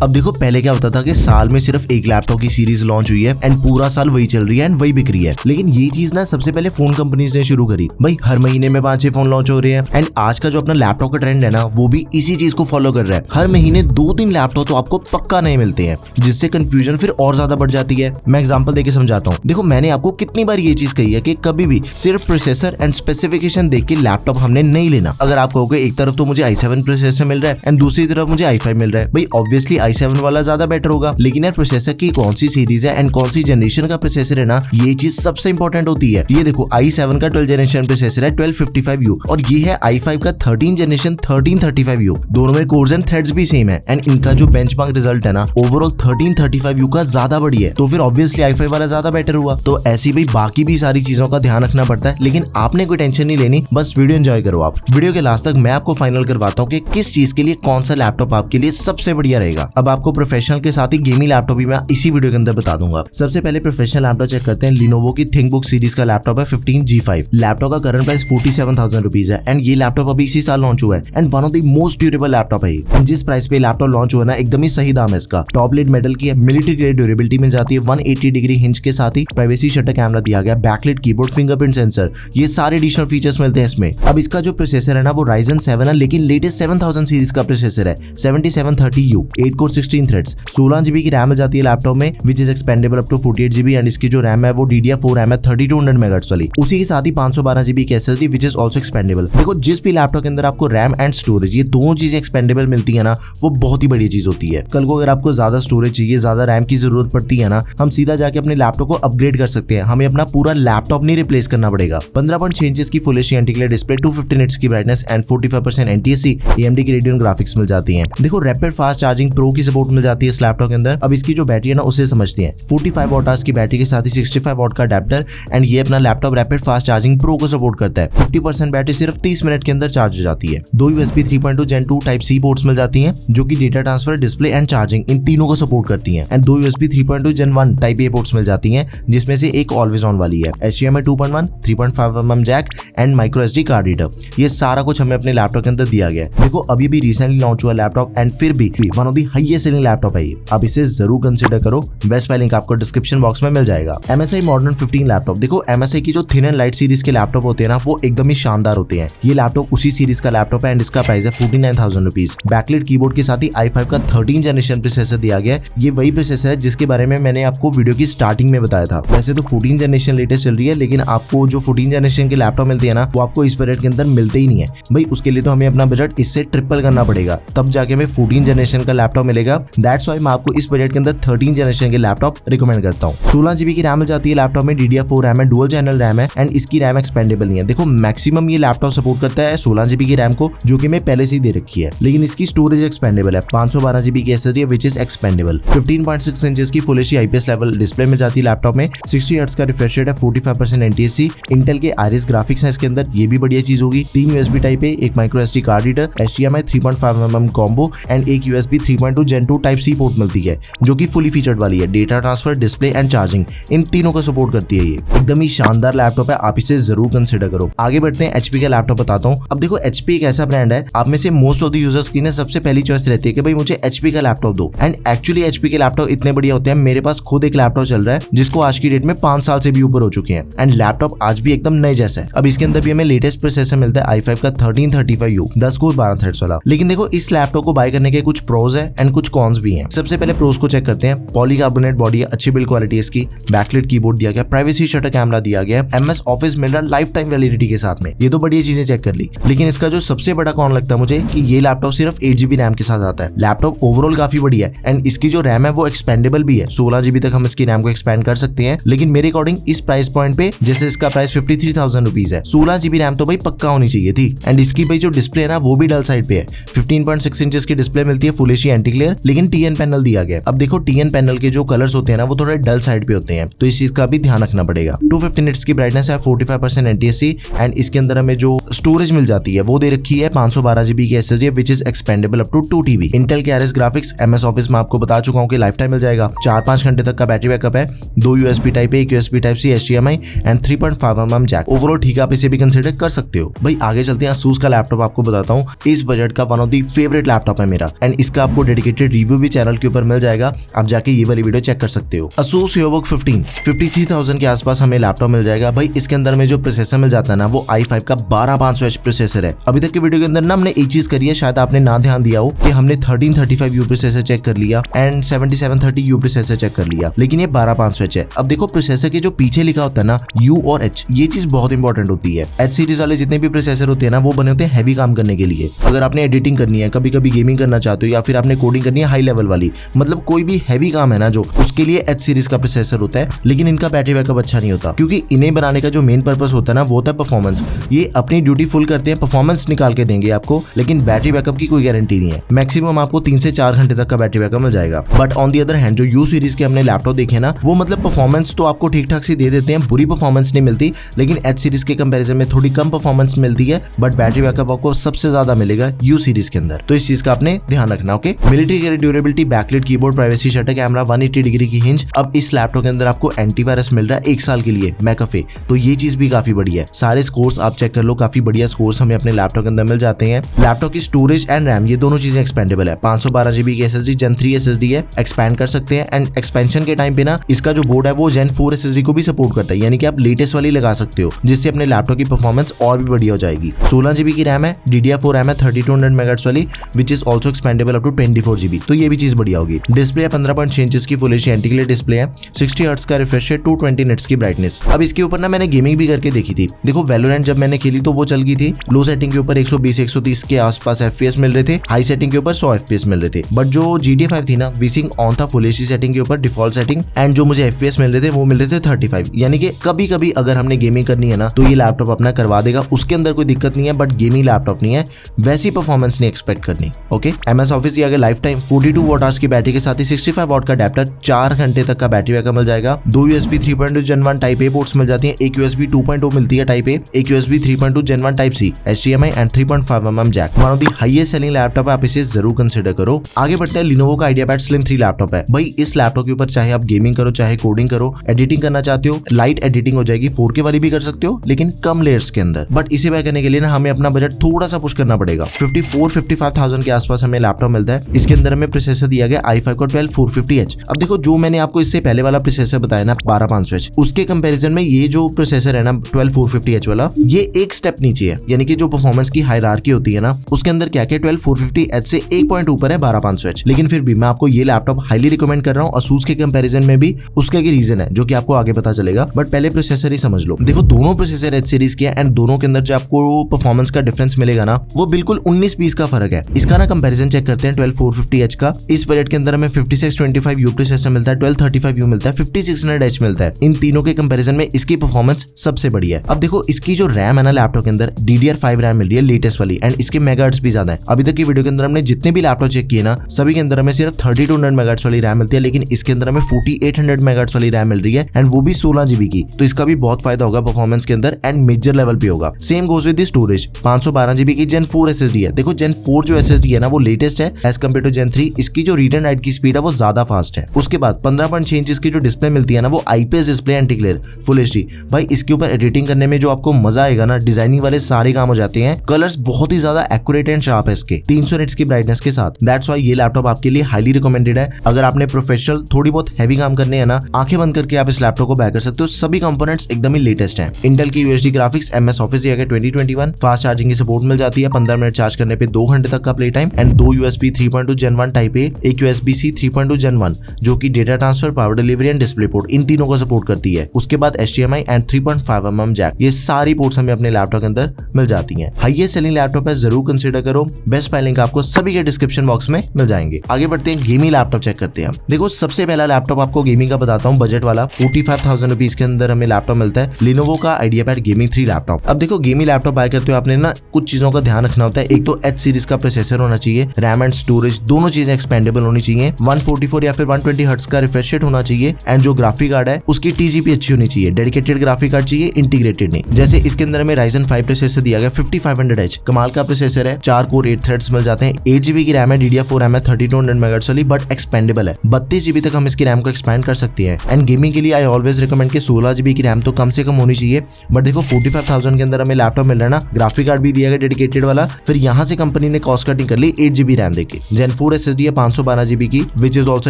अब देखो पहले क्या होता था कि साल में सिर्फ एक लैपटॉप की सीरीज लॉन्च हुई है एंड पूरा साल वही चल रही है एंड वही बिक रही है, लेकिन ये चीज ना सबसे पहले फोन कंपनीज ने शुरू करी। भाई हर महीने में 5-6 फोन लॉन्च हो रहे हैं एंड आज का जो अपना लैपटॉप का ट्रेंड है ना वो भी इसी चीज को फॉलो कर रहा है। हर महीने 2-3 लैपटॉप तो आपको पक्का नहीं मिलते हैं, जिससे कंफ्यूजन फिर और ज्यादा बढ़ जाती है। मैं एग्जांपल देके समझाता हूँ। देखो मैंने आपको कितनी बार ये चीज कही है कि कभी भी सिर्फ प्रोसेसर एंड स्पेसिफिकेशन देख के लैपटॉप हमने नहीं लेना। अगर आप कहोगे एक तरफ तो मुझे i7 प्रोसेसर मिल रहा है एंड दूसरी तरफ मुझे i5 मिल रहा है, भाई ऑब्वियसली i7 वाला ज्यादा बेटर होगा, लेकिन यार प्रोसेसर की कौन सी सीरीज है एंड कौन सी जनरेशन का प्रोसेसर है ना, ये चीज सबसे इंपॉर्टेंट होती है। ये देखो i7 का 12 जनरेशन प्रोसेसर है 1255U और ये है i5 का 13 जनरेशन 1335U। दोनों में कोर्स एंड थ्रेड्स भी सेम है एंड इनका जो बेंचमार्क रिजल्ट है ना ओवरऑल 1335U का ज्यादा बढ़िया है, तो फिर ऑब्वियसली i5 वाला ज्यादा बेटर हुआ। तो ऐसी भाई बाकी भी सारी चीजों का ध्यान रखना पड़ता है, लेकिन आपने कोई टेंशन नहीं लेनी, बस वीडियो एंजॉय करो। आप वीडियो के लास्ट तक मैं आपको फाइनल करवाता हूँ कि किस चीज के लिए कौन सा लैपटॉप आपके लिए सबसे बढ़िया रहेगा। अब आपको प्रोफेशनल के साथ ही गेमिंग लैपटॉप भी मैं इसी वीडियो के अंदर बता दूंगा। सबसे पहले प्रोफेशनल लैपटॉप चेक करते हैं। लिनोवो की थिंकबुक सीरीज का लैपटॉप है 15G5। लैपटॉप का करंट प्राइस 47,000 रुपीज है एंड ये लैपटॉप अभी इसी साल लॉन्च हुआ है and one of the most durable laptop है। एंड जिस प्राइस पे लैपटॉप लॉन्च हुआ ना एकदम ही सही दाम है इसका। टॉप लेड मेटल की है, मिलिट्री ग्रेड ड्यूरेबिलिटी मिल जाती है, 180 डिग्री हिंज के साथ ही प्राइवेसी शटर कैमरा दिया गया, बैकलाइट कीबोर्ड, फिंगरप्रिंट सेंसर, ये सारे एडिशनल फीचर्स मिलते हैं इसमें। अब इसका जो प्रोसेसर है ना वो Ryzen 7 है, लेकिन लेटेस्ट 7000 सीरीज का प्रोसेसर है 7730U, 8 कोर 16 थ्रेड्स, 16GB की रैम मिल जाती है लैपटॉप में which is expandable up to 48GB and इसकी जो रैम है वो DDR4 रैम है 3200 MHz वाली। उसी के साथ ही 512GB की SSD which is also expendable. देखो जिस भी लैपटॉप के अंदर आपको रैम एंड स्टोरेज ये दोनों चीजें एक्सपेंडेबल मिलती है ना वो बहुत ही बड़ी चीज होती है। कल को अगर आपको ज्यादा स्टोरेज चाहिए, ज्यादा रैम की जरूरत पड़ती है ना, हम सीधा जाके अपने लैपटॉप को अपग्रेड कर सकते हैं, हमें अपना पूरा लैपटॉप नहीं रिप्लेस करना पड़ेगा। 15.6 इंच की full HD anti glare display, 250 nits की ब्राइटनेस एंड 45% NTSC AMD की रेडियन ग्राफिक्स मिल जाती हैं। देखो रैपिड फास्ट चार्जिंग प्रो की सपोर्ट मिल जाती है इस लैपटॉप के अंदर। अब इसकी जो बैटरी है ना उसे समझते हैं। 45 वॉट आवर्स की बैटरी के साथ ही 65 वॉट का अडेप्टर एंड ये अपना laptop rapid fast charging pro को सपोर्ट करता है। 50% बैटरी सिर्फ 30 मिनट के अंदर चार्ज हो जाती है। 2 USB 3.2 Gen 2 type C ports मिल जाती हैं जो कि data transfer, display and charging इन तीनों को सपोर्ट करती हैं and 2 USB 3.2 Gen 1 type A ports मिल जाती हैं जिसमें से एक ऑलवेज ऑन वाली है। HDMI 2.1, 3.5mm jack and micro SD card reader, ये सारा कुछ हमें अपने लैपटॉप के अंदर दिया गया है। देखो अभी भी रिसेंटली लॉन्च हुआ लैपटॉप एंड फिर भी one of the highest selling laptop है। आप इसे जरूर कंसीडर करो। बेस्ट बाय लिंक आपको डिस्क्रिप्शन बॉक्स में मिल जाएगा। MSI Modern 15 लैपटॉप, देखो MSI की जो थिन एंड लाइट सीरीज के लैपटॉप होते हैं ना वो एकदम ही शानदार होते हैं। ये लैपटॉप उसी सीरीज का लैपटॉप है एंड इसका प्राइस है 49,000 रुपीज। बैकलाइट कीबोर्ड के साथ ही i5 का 13 जनरेशन प्रोसेसर दिया गया है। ये वही प्रोसेसर है जिसके बारे में मैंने आपको वीडियो की स्टार्टिंग में बताया था। वैसे तो 14 जनरेशन लेटेस्ट चल रही है, लेकिन आपको जो 14 जनरेशन के लैपटॉप मिलते हैं ना वो आपको इस बजट के अंदर मिलते ही नहीं है। भाई उसके लिए तो हमें अपना बजट इससे ट्रिपल करना पड़ेगा, तब जाके हमें 14 जनरेशन का लैपटॉप मिलेगा। दैट्स व्हाई मैं आपको इस बजट के अंदर 13 जनरेशन के लैपटॉप रिकमेंड करता हूँ। 16GB की रैम मिल जाती है लैपटॉप में, DDR4 रैम है, डुअल चैनल रैम है एंड इसकी रैम एक्सपेंडेबल नहीं है। देखो मैक्सिमम ये लैपटॉप सपोर्ट करता है 16GB की रैम को, जो कि मैं पहले से ही दे रखी है, लेकिन इसकी स्टोरेज एक्सपेंडेबल है। 512GB की SSD which is expandable. 15.6 inches की full HD IPS level display मिल जाती है लैपटॉप में। 60 हर्ट्ज का रिफ्रेश रेट है, 45% NTSC, इंटेल के आईरिस ग्राफिक्स है इसके अंदर, ये भी बढ़िया चीज होगी। 3 USB टाइप A, एक micro SD card reader, HDMI 3.5mm combo and एक USB 3.2 Gen 2 type C port मिलती है जो कि फुली फीचर्ड वाली है। Data transfer, display and charging इन तीनों को सपोर्ट करती है। ये एकदम ही शानदार लैपटॉप है, आप इसे जरूर कंसिडर करो। आगे बढ़ते हैं, HP का लैपटॉप बताता हूँ। अब देखो HP एक ऐसा ब्रांड है, आप में से मोस्ट ऑफ द यूजर्स की ना सबसे पहली चॉइस रहती है कि भाई मुझे HP का लैपटॉप दो एंड एक्चुअली HP के लैपटॉप इतने बढ़िया होते हैं। मेरे पास खुद एक लैपटॉप चल रहा है जिसको आज की डेट में 5 साल से भी ऊपर हो चुके हैं एंड लैपटॉप आज भी एकदम नए जैसा है। अब इसके अंदर भी हमें लेटेस्ट प्रोसेसर मिलता है i5 का 1335U, 10 कोर 12 थ्रेड्स वाला। लेकिन देखो इस लैपटॉप को बाय करने के कुछ प्रोज है एंड कुछ कॉन्स भी हैं। सबसे पहले प्रोज को चेक करते हैं। पॉलीकार्बोनेट बॉडी है, अच्छी बिल्ड क्वालिटी है इसकी, बैकलाइट कीबोर्ड दिया गया, प्राइवेसी शटर कैमरा दिया गया, MS ऑफिस मिल रहा लाइफ टाइम वैलिडिटी के साथ में, ये तो बढ़िया चीजें चेक कर ली। लेकिन इसका जो सबसे बड़ा कॉन लगता है मुझे कि ये लैपटॉप सिर्फ 8GB रैम के साथ आता है। लैपटॉप ओवरऑल काफी बढ़िया है एंड इसकी जो रैम है वो एक्सपेंडेबल भी है, 16GB तक हम इसकी रैम को एक्सपेंड कर सकते हैं। लेकिन मेरे अकॉर्डिंग इस प्राइस पॉइंट पे, जैसे इसका प्राइस 53,000 रुपीज है, 16GB रैम तो भाई पक्का होनी चाहिए थी एंड इसकी भाई जो डिस्प्ले है ना वो भी डल साइड पे है। 15.6 इंचेस की डिस्प्ले मिलती है, फुल एचडी एंटी ग्लेयर, लेकिन TN पैनल दिया गया। अब देखो TN पैनल के जो कलर्स होते हैं ना वो थोड़े डल साइड पे होते हैं, तो इस चीज का भी ध्यान रखना पड़ेगा। 250 निट्स की ब्राइटनेस है, 45% NTSC एंड इसके अंदर हमें जो स्टोरेज मिल जाती है वो दे रखी है 512GB की SSD which is expandable up to 2TB। Intel के आईरिस ग्राफिक्स, MS ऑफिस में आपको बता चुका हूँ कि लाइफ टाइम मिल जाएगा। 4-5 घंटे तक का बैटरी बैकअप है। 2 USB टाइप A, एक USB type C, HDMI and 3.5mm jack. Overall ठीक है, आप इसे भी कंसिडर कर सकते हो। भाई आगे चलते हैं, ASUS का लैपटॉप आपको बताता हूँ। इस बजट का one of the favourite laptop है मेरा एंड इसका आपको डेडिकेटेड डेडिकेटेड रिव्यू भी चैनल के ऊपर मिल जाएगा, आप जाके ये वाली वीडियो चेक कर सकते हो। Asus EvoBook 15 53,000 के आसपास हमें लैपटॉप मिल जाएगा। भाई इसके अंदर में जो प्रोसेसर मिल जाता है ना वो i5 का 12500H प्रोसेसर है। अभी तक की वीडियो के अंदर ना हमने एक चीज करी है, शायद आपने ना ध्यान दिया हो कि हमने 1335U प्रोसेसर चेक कर लिया एंड 7730U प्रोसेसर चेक कर लिया, लेकिन ये 12500H है। अब देखो प्रोसेसर के जो पीछे लिखा होता है ना U और H, ये चीज बहुत इंपॉर्टेंट होती है। H सीरीज वाले जितने भी प्रोसेसर होते हैं ना वो बने होते हैं हैवी काम करने के लिए। अगर आपने एडिटिंग करनी है, कभी कभी गेमिंग करना चाहते हो या फिर आपने कोडिंग करनी है हाई लेवल वाली, मतलब कोई भी हैवी काम है ना जो, उसके लिए H सीरीज का प्रोसेसर होता है। लेकिन इनका बैटरी बैकअप अच्छा नहीं होता, क्योंकि इन्हें बनाने का जो मेन पर्पस होता है ना वो होता है परफॉर्मेंस। ये अपनी ड्यूटी फुल करते हैं, परफॉर्मेंस निकाल के देंगे आपको, लेकिन बैटरी बैकअप की कोई गारंटी नहीं है। मैक्सिमम आपको 3 से 4 घंटे तक का बैटरी बैकअप मिल जाएगा। But on the other hand जो U सीरीज के हमने लैपटॉप देखे ना वो मतलब परफॉर्मेंस तो आपको ठीक ठाक से दे देते हैं, बुरी परफॉर्मेंस नहीं मिलती, लेकिन H सीरीज के कंपैरिजन में थोड़ी कम परफॉर्मेंस मिलती है, बट बैटरी बैकअप आपको सबसे ज्यादा मिलेगा U सीरीज के अंदर। तो इस चीज का आपने ध्यान रखना। Okay, military grade durability, backlight keyboard, privacy shutter camera, 180 degree की हिंज। अब इस लैपटॉप के अंदर आपको एंटीवायरस मिल रहा है 1 साल के लिए मैकअफे, तो ये चीज भी काफी बढ़िया है। सारे स्कोर्स आप चेक कर लो, काफी बढ़िया स्कोर्स हमें अपने लैपटॉप के अंदर मिल जाते हैं। लैपटॉप की स्टोरेज एंड रैम ये दोनों चीजें एक्सपेंडेबल है। 512GB की SSD Gen 3 SSD है, एक्सपैंड कर सकते हैं। एंड एक्सपेंशन के टाइम पे ना इसका जो बोर्ड है वो Gen 4 SSD को भी सपोर्ट करता है, यानी कि आप लेटेस्ट वाली लगा सकते हो, जिससे अपने लैपटॉप की परफॉर्मेंस और भी बढ़िया हो जाएगी। 16GB की रैम है, DDR4 रैम है 3200 MHz वाली, which is also expandable up to 24GB, तो ये भी चीज बढ़िया होगी। डिस्प्ले 15.6 इंच की फुल एचडी एंटी-ग्लेयर डिस्प्ले है, 60 हर्ट्ज का रिफ्रेश रेट, 220 निट्स की ब्राइटनेस। अब इसके ऊपर ना मैंने गेमिंग भी करके देखी थी। देखो वैलोरेंट जब मैंने खेली तो वो चल गई थी, लो सेटिंग के ऊपर 120-130 के आसपास FPS मिल रहे थे, हाई सेटिंग के ऊपर 100 FPS मिल रहे थे। बट जो GTA 5 थी ना वीसिंग ऑन था फुल एचडी सेटिंग के ऊपर डिफॉल्ट सेटिंग, एंड जो मुझे FPS मिल रहे थे वो मिल रहे थे 35, यानी कि कभी कभी अगर हमने गेमिंग करनी है ना तो ये लैपटॉप अपना करवा देगा, उसके अंदर कोई दिक्कत नहीं है। बट गेमिंग लैपटॉप नहीं है, वैसी परफॉर्मेंस नहीं एक्सपेक्ट करनी। ओके, MS ऑफिस ये अगर लाइफ टाइम 42 वॉट आवर्स की बैटरी के साथ ही 65 वॉट का अडेप्टर, 4 घंटे तक का बैटरी बैकअप मिल जाएगा। 2 USB 3.2 Gen 1 type A ports मिल जाती है, एक USB 2.0 मिलती है टाइप A, एक USB 3.2 Gen 1 type C, HDMI and 3.5mm jack. One of the highest selling laptop है, आप इसे जरूर कंसिडर करो। आगे बढ़ते हैं, Lenovo का IdeaPad Slim 3 लैपटॉप है। भाई इस लैपटॉप के ऊपर चाहे आप गेमिंग करो चाहे कोडिंग करो, एडिटिंग करना चाहते हो, लाइट एडिटिंग हो जाएगी, 4K वाली भी कर सकते हो लेकिन कम लेयर्स के अंदर। बट इसे बाय करने के लिए ना हमें अपना बजट थोड़ा सा पुश करना पड़ेगा। 54-55,000 के आसपास हमें लैपटॉप मिलता है। इसके अंदर हमें प्रोसेसर दिया गया i5 का 12450H। अब देखो जो मैंने आपको इससे पहले वाला प्रोसेसर बताया ना 12500H, उसके कंपैरिजन में ये जो प्रोसेसर है ना 12450H वाला, ये एक स्टेप नीचे है, यानी कि जो परफॉर्मेंस की हायरार्की होती है ना उसके अंदर क्या क्या 12450H से 1 पॉइंट ऊपर है 12500H। लेकिन फिर भी मैं आपको ये लैपटॉप हाईली रिकमेंड कर रहा हूँ Asus के कंपैरिजन में भी। उसका एक रीजन है जो कि आपको आगे पता चलेगा, बट पहले प्रोसेसर ही समझ लो। देखो दोनों प्रोसेसर H सीरीज के हैं एंड दोनों के अंदर जो आपको परफॉर्मेंस का डिफरेंस मिलेगा ना वो बिल्कुल 19-20 का फर्क है। इसका ना कंपैरिजन चेक करते हैं 12450H का। इस बजट के अंदर हमें 5625U प्रोसेसर मिलता है, 1235U मिलता है, 5600H मिलता है। इन तीनों के कंपैरिजन में इसकी परफॉर्मेंस सबसे बढ़िया है। अब देखो इसकी जो रैम है ना लैपटॉप के अंदर DDR5 रैम मिल रही है लेटेस्ट वाली, एंड इसके मेगाहर्ट्ज भी ज्यादा है। अभी तक की वीडियो के अंदर हमने जितने भी लैपटॉप चेक किए ना सभी के अंदर हमें सिर्फ 3200 मेगाहर्ट्ज वाली रैम मिलती है, लेकिन इसके अंदर हमें 4800 मेगाहर्ट्ज वाली रैम मिल रही है एंड वो भी 16GB की। तो इसका भी बहुत फायदा होगा परफॉर्मेंस के अंदर एंड मेजर लेवल पे होगा। Same goes with the storage, 512GB की Gen 4 SSD है। देखो Gen 4 जो SSD है ना वो लेटेस्ट है एज कम्पेयर टू Gen 3। इसकी जो रीड एंड राइट की स्पीड है वो ज्यादा फास्ट है। उसके बाद 15.6 इंच की जो डिस्प्ले मिलती है ना वो IPS display anti-glare full HD. भाई इसके ऊपर एडिटिंग करने में जो आपको मजा आएगा ना, डिजाइनिंग वाले सारे काम हो जाते हैं। कलर्स बहुत ही ज्यादा एक्यूरेट एंड शार्प है इसके, 300 निट्स की ब्राइटनेस के साथ। दैट्स व्हाई ये लैपटॉप आपके लिए हाईली रिकमेंडेड है। अगर आपने प्रोफेशनल थोड़ी बहुत हैवी काम करने हैं ना, आंखें बंद करके आप इस लैपटॉप को बाय कर सकते हो। सभी कंपोनेंट्स एकदम ही लेटेस्ट हैं। इंटेल की UHD graphics, MS office 2021, fast charging की सपोर्ट मिल जाती है। 15 मिनट चार्ज करने पे 2 घंटे तक का play time and 2 USB 3.2 Gen 1 type A, एक USB-C 3.2 Gen 1 जो कि data transfer, power delivery and display port in तीनों को सपोर्ट करती है। उसके बाद HDMI एंड 3.5mm जैक, ये सारी पोर्ट्स हमें अपने लैपटॉप के अंदर मिल जाती हैं। हाईएस्ट सेलिंग लैपटॉप है, जरूर कंसीडर करो। बेस्ट फाइल लिंक आपको सभी के डिस्क्रिप्शन बॉक्स में मिल जाएंगे। आगे बढ़ते हैं, गेमिंग लैपटॉप चेक करते हैं। देखो सबसे पहला लैपटॉप आपको गेमिंग का बताता हूँ, बजट वाला 45,000 रुपीज के अंदर हमें लैपटॉप मिलता है, Lenovo का IdeaPad Gaming 3 लैपटॉप। अब देखो गेमिंग लैपटॉप बाय करते हो आपने ना कुछ चीजों का ध्यान रखना होता है। एक तो H सीरीज का प्रोसेसर होना चाहिए, रैम एंड स्टोरेज दोनों चीजें एक्सपेंडेबल होनी चाहिए, 144 या फिर 120 हर्ट्ज का रिफ्रेश रेट होना चाहिए एंड जो ग्राफिक कार्ड है उसकी TGP अच्छी होनी चाहिए। डेडिकेटेड ग्राफिक कार्ड चाहिए, इंटीग्रेटेड नहीं। जैसे इसके अंदर हमें Ryzen 5 प्रोसेसर दिया गया 5500H, कमाल का प्रोसेसर है, 4 कोर 8 थ्रेड्स मिल जाते हैं, 8GB की रैम है, DDR4 रैम है, 3200 मेगाहर्ट्ज वाली, बट एक्सपेंडेबल है। 32GB तक हम इसकी रैम को एक्सपेंड कर सकते हैं। एंड गेमिंग के लिए आई ऑलवेज रिकमेंड कि 16GB की रैम तो कम से कम होनी चाहिए। बट देखो 45,000 के अंदर हमें लैपटॉप मिल रहा है ना, ग्राफिक कार्ड भी दिया गया डेडिकेटेड वाला, फिर यहाँ से कंपनी ने कॉस्ट कटिंग कर ली 8GB रैम देके। Gen 4 SSD है 512 GB की which is also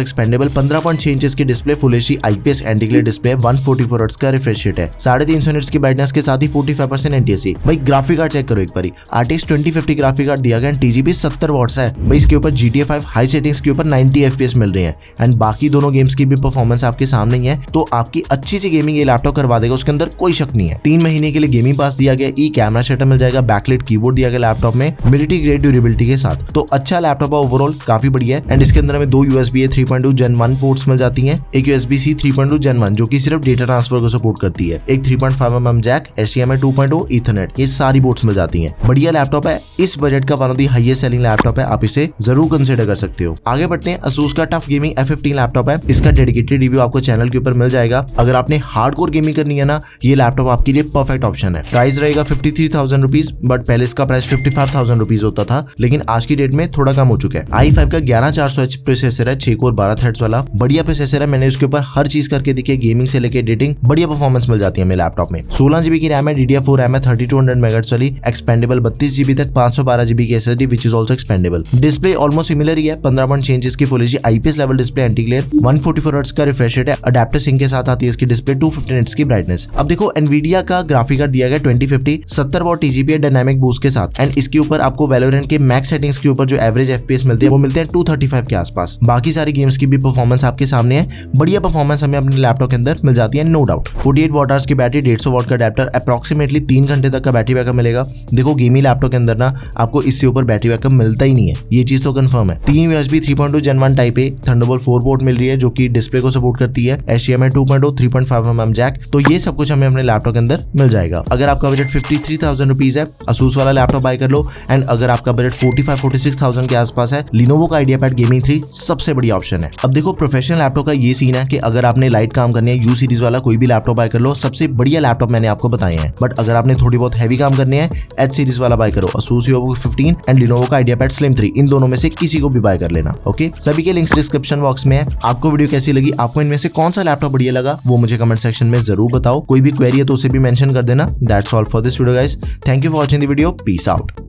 expandable. 15.6 inches की display, full HD IPS anti glare display, 144 hertz का रिफ्रेश रेट है, 350 निट्स की ब्राइटनेस के साथ ही 45% NTSC। भाई ग्राफिक कार्ड चेक करो एक बार, RTX 2050 ग्राफिक कार्ड दिया गया, TGP 70 वॉट्स है। भाई इसके ऊपर GTA 5 हाई सेटिंग्स के ऊपर 90 FPS मिल रहे हैं एंड बाकी दोनों गेम्स की भी परफॉर्मेंस आपके सामने ही है, तो आपकी अच्छी सी गेमिंग ये लैपटॉप करवा देगा, उसके अंदर कोई शक नहीं है। 3 महीने के लिए गेमिंग पास दिया गया, ई कैमरा सेटअप मिल जाएगा, बैकलाइट कीबोर्ड दिया गया लैपटॉप में मिलिट्री ग्रेड ड्यूरेबिलिटी के साथ, तो अच्छा लैपटॉप है ओवरऑल, काफी बढ़िया है। एंड इसके अंदर हमें 2 USB 3.2 Gen 1 पोर्ट्स मिल जाती हैं, एक USB-C 3.2 Gen 1 जो कि सिर्फ डेटा ट्रांसफर को सपोर्ट करती है, एक 3.5mm जैक, HDMI 2.0, ईथरनेट, ये सारी पोर्ट्स मिल जाती हैं। बढ़िया लैपटॉप है, इस बजट का one of the highest selling laptop है, आप इसे जरूर कंसीडर कर सकते हो। आगे बढ़ते हैं, Asus का टफ गेमिंग F15 लैपटॉप है, इसका डेडिकेटेड रिव्यू आपको चैनल के ऊपर मिल जाएगा। अगर आपने हार्डकोर गेमिंग करनी है ना, ये लैपटॉप आपके लिए परफेक्ट ऑप्शन है। प्राइस रहेगा 53,000 रुपीज, बट पहले इसका प्राइस 55,000 रुपीज होता था, लेकिन आज की डेट में थोड़ा कम हो चुका है। i5 का 11400H प्रोसेसर है, 6 कोर 12 थ्रेड्स वाला, बढ़िया प्रोसेसर है। मैंने उसके ऊपर हर चीज करके देखी, गेमिंग से लेके एडिटिंग, बढ़िया परफॉर्मेंस मिल जाती है मेरे लैपटॉप में। 16 GB की रैम है, DDR4 रैम है, 3200 MHz वाली, एक्सपेंडेबल 32 GB तक, 512 GB की SSD which is also expandable. Display almost similar ही है, 15.6 इंचेस की full HD IPS level display, anti glare, 144 hertz का रिफ्रेश रेट है, अडेप्टर सिंक के साथ आती है इसकी डिस्प्ले, 250 निट्स की ब्राइटनेस। अब देखो एनवीडिया का ग्राफिक कार्ड दिया गया 2050 70 वॉट TGP डायनामिक बूस्ट के साथ, एंड इसके ऊपर आपको वैलोरेंट के मैक्स सेटिंग्स के ऊपर जो एवरेज FPS मिलती है वो मिलते हैं 235 के आसपास। बाकी सारी गेम्स की भी परफॉर्मेंस आपके सामने है, बढ़िया परफॉर्मेंस हमें अपने लैपटॉप के अंदर मिल जाती है, नो डाउट। 48 वॉट आवर्स की बैटरी, 150 वॉट का अडेप्टर, अप्रोक्सीमेटली 3 घंटे तक का बैटरी बैकअप मिलेगा। देखो गेमिंग लैपटॉप के अंदर ना आपको इससे ऊपर बैटरी बैकअप मिलता ही नहीं है, ये चीज तो कंफर्म है। 3 USB 3.2 Gen 1 type A, Thunderbolt 4 port मिल रही है जो कि डिस्प्ले को सपोर्ट करती है, HDMI 2.0, 3.5mm जैक, तो ये सब कुछ हमें अपने लैपटॉप के अंदर मिल जाएगा। अगर आपका बजट 53,000 रुपीज है, Asus वाला लैपटॉप बाय कर लो, एंड अगर आपका बजट 45-46,000 के आसपास है, Lenovo का IdeaPad Gaming 3 सबसे बढ़िया ऑप्शन है। अब देखो प्रोफेशनल लैपटॉप का ये सीन है कि अगर आपने लाइट काम करनी है, U सीरीज वाला कोई भी लैपटॉप बाय कर लो, सबसे बढ़िया लैपटॉप मैंने आपको बताए हैं। बट अगर आपने थोड़ी बहुत हैवी काम करनी है, H सीरीज वाला बाय करो, Asus Yogo 15 एंड Lenovo का IdeaPad Slim 3, इन दोनों में से किसी को भी बाय कर लेना। ओके, सभी के लिंक्स डिस्क्रिप्शन बॉक्स में है। आपको वीडियो कैसी लगी, आपको इनमें से कौन सा लैपटॉप बढ़िया लगा, वो मुझे कमेंट सेक्शन में जरूर बताओ। कोई भी क्वेरी है तो उसे भी मेंशन कर देना। That's all for this video guys, thank you for watching the video, peace out.